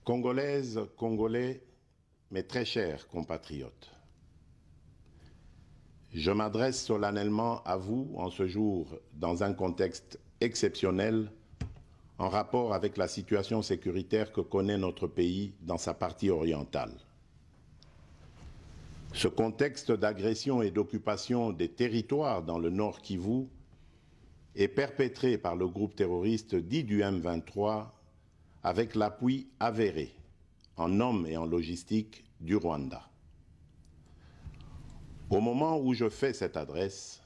Congolaises, Congolais, mes très chers compatriotes, je m'adresse solennellement à vous en ce jour dans un contexte exceptionnel en rapport avec la situation sécuritaire que connaît notre pays dans sa partie orientale. Ce contexte d'agression et d'occupation des territoires dans le Nord Kivu est perpétré par le groupe terroriste dit du M23 avec l'appui avéré en hommes et en logistique du Rwanda. Au moment où je fais cette adresse,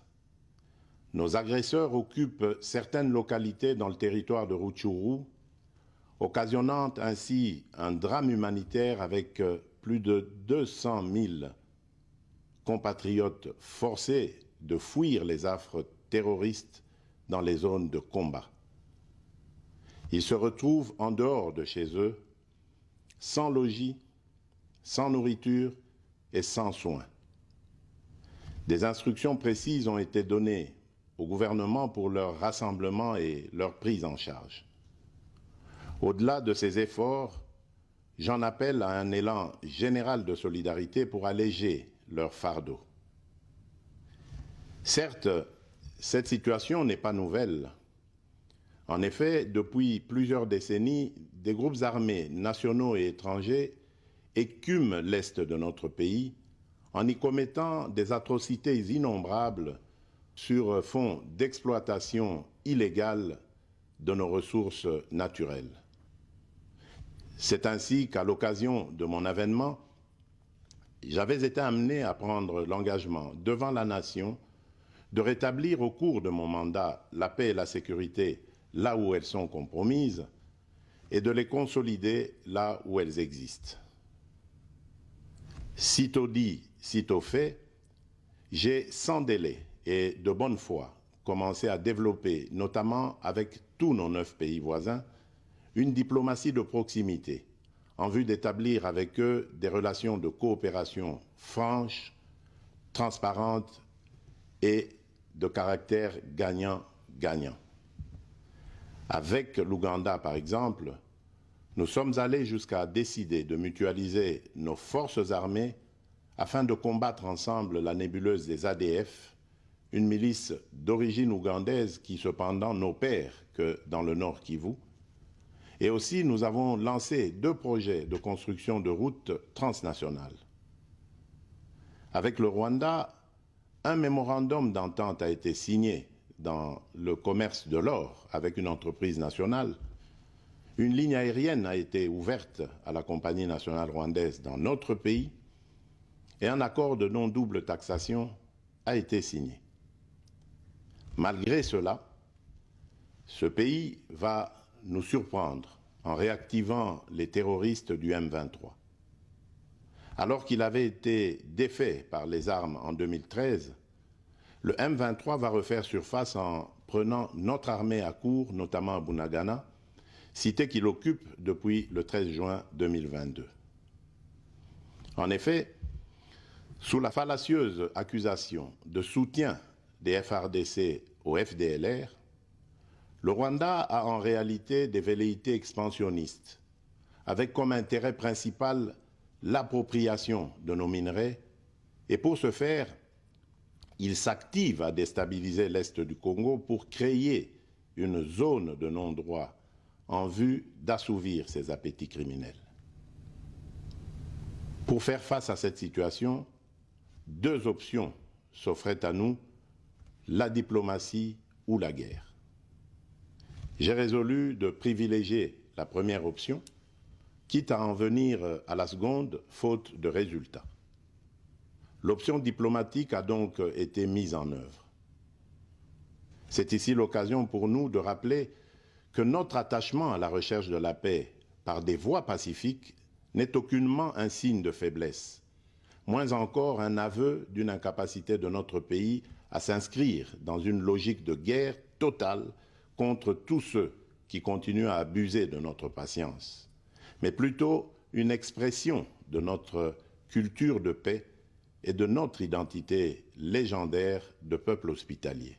nos agresseurs occupent certaines localités dans le territoire de Rutshuru, occasionnant ainsi un drame humanitaire avec plus de 200 000 compatriotes forcés de fuir les affres terroristes dans les zones de combat. Ils se retrouvent en dehors de chez eux, sans logis, sans nourriture et sans soins. Des instructions précises ont été données au gouvernement pour leur rassemblement et leur prise en charge. Au-delà de ces efforts, j'en appelle à un élan général de solidarité pour alléger leur fardeau. Certes, cette situation n'est pas nouvelle. En effet, depuis plusieurs décennies, des groupes armés nationaux et étrangers écument l'Est de notre pays en y commettant des atrocités innombrables sur fond d'exploitation illégale de nos ressources naturelles. C'est ainsi qu'à l'occasion de mon avènement, j'avais été amené à prendre l'engagement devant la nation de rétablir au cours de mon mandat la paix et la sécurité là où elles sont compromises et de les consolider là où elles existent. Sitôt dit, sitôt fait, j'ai sans délai et de bonne foi commencé à développer, notamment avec tous nos 9 pays voisins, une diplomatie de proximité en vue d'établir avec eux des relations de coopération franches, transparentes et de caractère gagnant-gagnant. Avec l'Ouganda, par exemple, nous sommes allés jusqu'à décider de mutualiser nos forces armées afin de combattre ensemble la nébuleuse des ADF, une milice d'origine ougandaise qui cependant n'opère que dans le Nord Kivu. Et aussi, nous avons lancé 2 projets de construction de routes transnationales. Avec le Rwanda, un mémorandum d'entente a été signé dans le commerce de l'or avec une entreprise nationale. Une ligne aérienne a été ouverte à la compagnie nationale rwandaise dans notre pays et un accord de non-double taxation a été signé. Malgré cela, ce pays va nous surprendre en réactivant les terroristes du M23. Alors qu'il avait été défait par les armes en 2013, le M23 va refaire surface en prenant notre armée à court, notamment à Bunagana, cité qu'il occupe depuis le 13 juin 2022. En effet, sous la fallacieuse accusation de soutien des FARDC au FDLR, le Rwanda a en réalité des velléités expansionnistes, avec comme intérêt principal l'appropriation de nos minerais, et pour ce faire, il s'active à déstabiliser l'Est du Congo pour créer une zone de non-droit en vue d'assouvir ses appétits criminels. Pour faire face à cette situation, 2 options s'offraient à nous, la diplomatie ou la guerre. J'ai résolu de privilégier la première option, quitte à en venir à la seconde, faute de résultats. L'option diplomatique a donc été mise en œuvre. C'est ici l'occasion pour nous de rappeler que notre attachement à la recherche de la paix par des voies pacifiques n'est aucunement un signe de faiblesse, moins encore un aveu d'une incapacité de notre pays à s'inscrire dans une logique de guerre totale contre tous ceux qui continuent à abuser de notre patience, mais plutôt une expression de notre culture de paix et de notre identité légendaire de peuple hospitalier.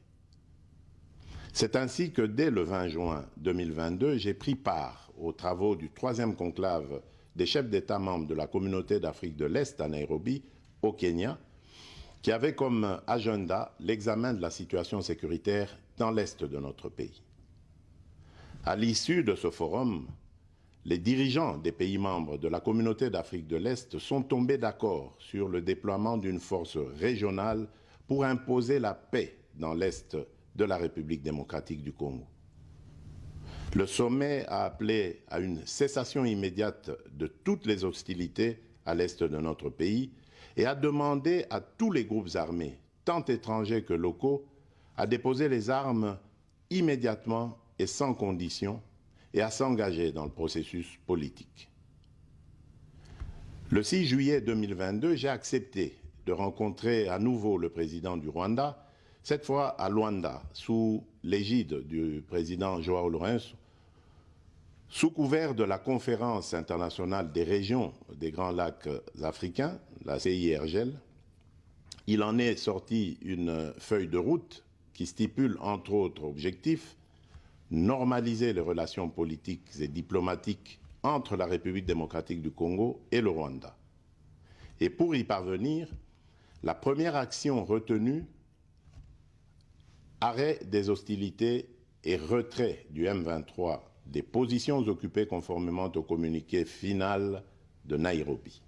C'est ainsi que dès le 20 juin 2022, j'ai pris part aux travaux du 3e conclave des chefs d'État membres de la Communauté d'Afrique de l'Est à Nairobi, au Kenya, qui avait comme agenda l'examen de la situation sécuritaire dans l'Est de notre pays. À l'issue de ce forum, les dirigeants des pays membres de la Communauté d'Afrique de l'Est sont tombés d'accord sur le déploiement d'une force régionale pour imposer la paix dans l'Est de la République démocratique du Congo. Le sommet a appelé à une cessation immédiate de toutes les hostilités à l'Est de notre pays et a demandé à tous les groupes armés, tant étrangers que locaux, à déposer les armes immédiatement et sans condition et à s'engager dans le processus politique. Le 6 juillet 2022, j'ai accepté de rencontrer à nouveau le président du Rwanda, cette fois à Luanda, sous l'égide du président João Lourenço, sous couvert de la Conférence internationale des régions des Grands Lacs africains, la CIRGL. Il en est sorti une feuille de route qui stipule, entre autres objectifs, normaliser les relations politiques et diplomatiques entre la République démocratique du Congo et le Rwanda. Et pour y parvenir, la première action retenue, arrêt des hostilités et retrait du M23 des positions occupées conformément au communiqué final de Nairobi.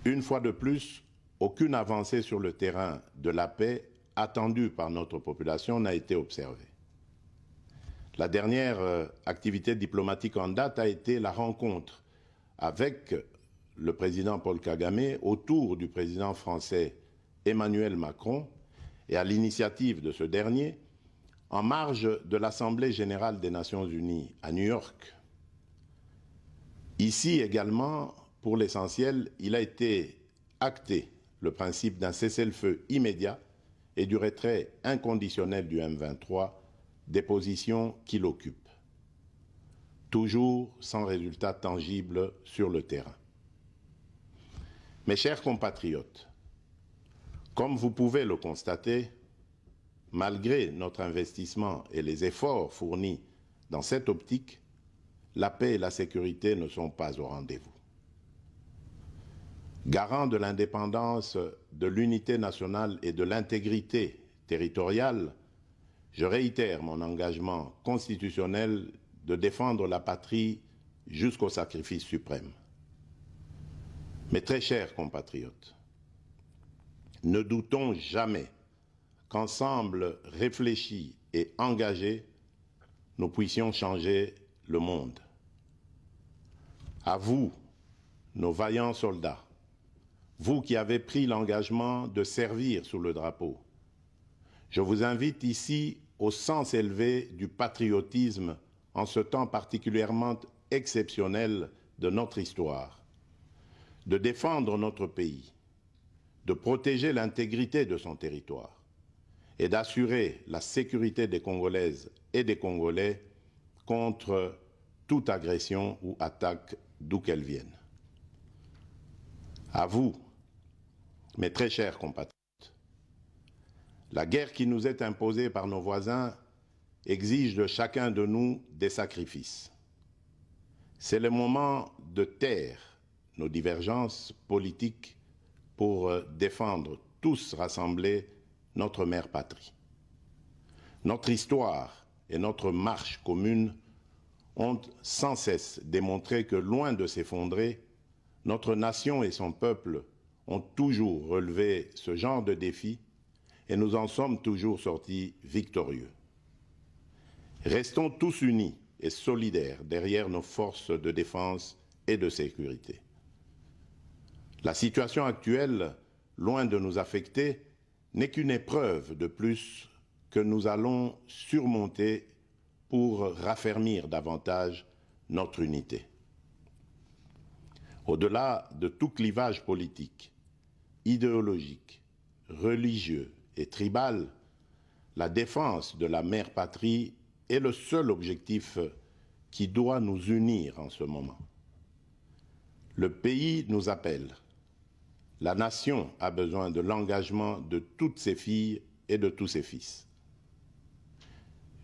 Une fois de plus, aucune avancée sur le terrain de la paix attendue par notre population n'a été observée. La dernière activité diplomatique en date a été la rencontre avec le président Paul Kagame autour du président français Emmanuel Macron et à l'initiative de ce dernier, en marge de l'Assemblée générale des Nations unies à New York. Ici également, pour l'essentiel, il a été acté le principe d'un cessez-le-feu immédiat et du retrait inconditionnel du M23 des positions qu'il occupe, toujours sans résultat tangible sur le terrain. Mes chers compatriotes, comme vous pouvez le constater, malgré notre investissement et les efforts fournis dans cette optique, la paix et la sécurité ne sont pas au rendez-vous. Garant de l'indépendance, de l'unité nationale et de l'intégrité territoriale, je réitère mon engagement constitutionnel de défendre la patrie jusqu'au sacrifice suprême. Mes très chers compatriotes, ne doutons jamais qu'ensemble réfléchis et engagés, nous puissions changer le monde. À vous, nos vaillants soldats, vous qui avez pris l'engagement de servir sous le drapeau, je vous invite ici au sens élevé du patriotisme en ce temps particulièrement exceptionnel de notre histoire, de défendre notre pays, de protéger l'intégrité de son territoire et d'assurer la sécurité des Congolaises et des Congolais contre toute agression ou attaque d'où qu'elle vienne. À vous, mes très chers compatriotes, la guerre qui nous est imposée par nos voisins exige de chacun de nous des sacrifices. C'est le moment de taire nos divergences politiques pour défendre tous rassemblés notre mère patrie. Notre histoire et notre marche commune ont sans cesse démontré que, loin de s'effondrer, notre nation et son peuple ont toujours relevé ce genre de défis et nous en sommes toujours sortis victorieux. Restons tous unis et solidaires derrière nos forces de défense et de sécurité. La situation actuelle, loin de nous affecter, n'est qu'une épreuve de plus que nous allons surmonter pour raffermir davantage notre unité. Au-delà de tout clivage politique, idéologique, religieux et tribal, la défense de la mère patrie est le seul objectif qui doit nous unir en ce moment. Le pays nous appelle. La nation a besoin de l'engagement de toutes ses filles et de tous ses fils.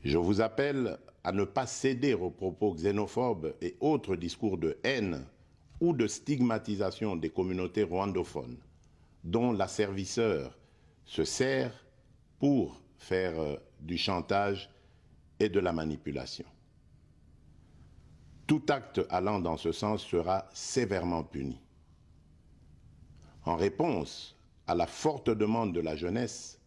Je vous appelle à ne pas céder aux propos xénophobes et autres discours de haine ou de stigmatisation des communautés rwandophones, dont l'asservisseur se sert pour faire du chantage et de la manipulation. Tout acte allant dans ce sens sera sévèrement puni. En réponse à la forte demande de la jeunesse,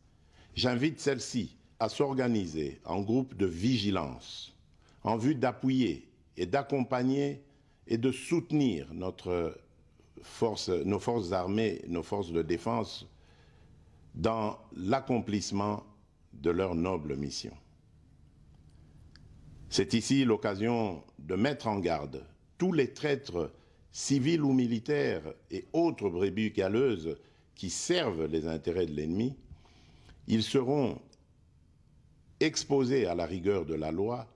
j'invite celle-ci à s'organiser en groupe de vigilance en vue d'appuyer et d'accompagner et de soutenir nos forces armées, nos forces de défense dans l'accomplissement de leur noble mission. C'est ici l'occasion de mettre en garde tous les traîtres civils ou militaires et autres brebis galeuses qui servent les intérêts de l'ennemi. Ils seront exposés à la rigueur de la loi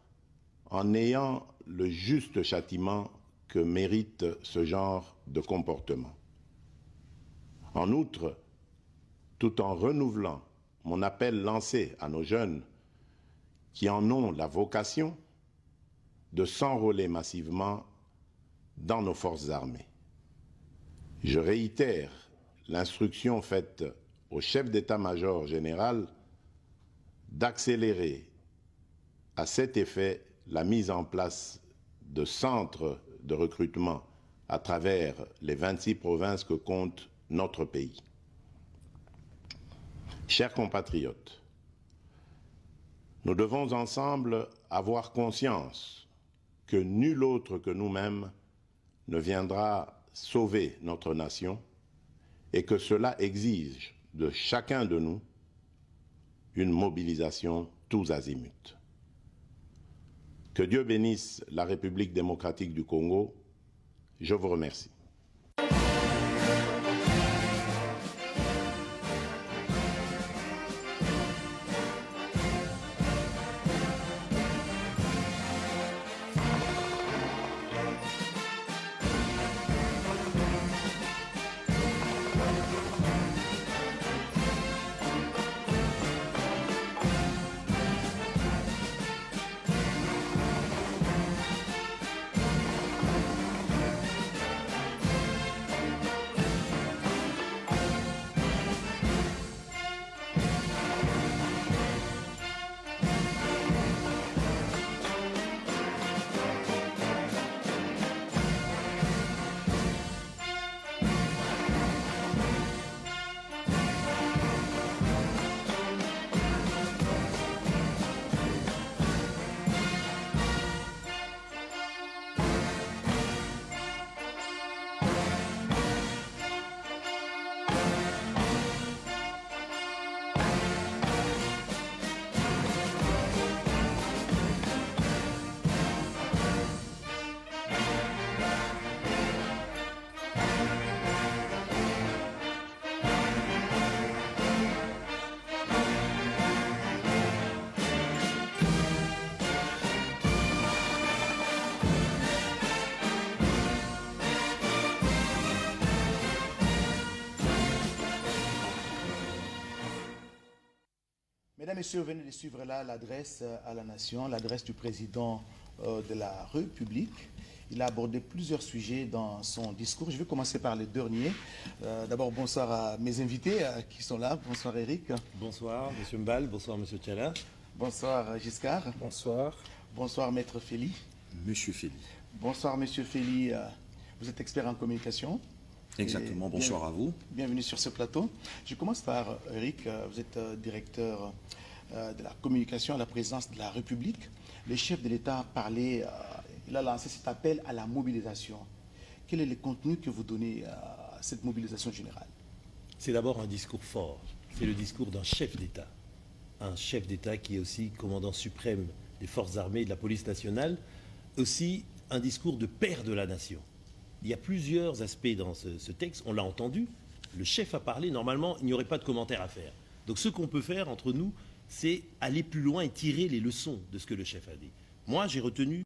en ayant le juste châtiment que mérite ce genre de comportement. En outre, tout en renouvelant mon appel lancé à nos jeunes qui en ont la vocation de s'enrôler massivement dans nos forces armées. Je réitère l'instruction faite au chef d'état-major général d'accélérer à cet effet la mise en place de centres de recrutement à travers les 26 provinces que compte notre pays. Chers compatriotes, nous devons ensemble avoir conscience que nul autre que nous-mêmes ne viendra sauver notre nation et que cela exige de chacun de nous une mobilisation tous azimuts. Que Dieu bénisse la République démocratique du Congo. Je vous remercie. Mesdames et messieurs, venez de suivre là l'adresse à la nation, l'adresse du président de la République. Il a abordé plusieurs sujets dans son discours. Je vais commencer par le dernier. D'abord, bonsoir à mes invités qui sont là. Bonsoir Eric. Bonsoir M. Mbal, bonsoir M. Tchala. Bonsoir Giscard. Bonsoir. Bonsoir Maître Feli. Monsieur Feli. Bonsoir Monsieur Feli. Vous êtes expert en communication. Exactement, bonsoir à vous. Bienvenue sur ce plateau. Je commence par Eric, vous êtes directeur de la communication à la présidence de la République. Le chef de l'État a parlé, il a lancé cet appel à la mobilisation. Quel est le contenu que vous donnez à cette mobilisation générale? C'est d'abord un discours fort, c'est le discours d'un chef d'État. Un chef d'État qui est aussi commandant suprême des forces armées et de la police nationale, aussi un discours de père de la nation. Il y a plusieurs aspects dans ce texte, on l'a entendu, le chef a parlé, normalement il n'y aurait pas de commentaire à faire. Donc ce qu'on peut faire entre nous, c'est aller plus loin et tirer les leçons de ce que le chef a dit. Moi j'ai retenu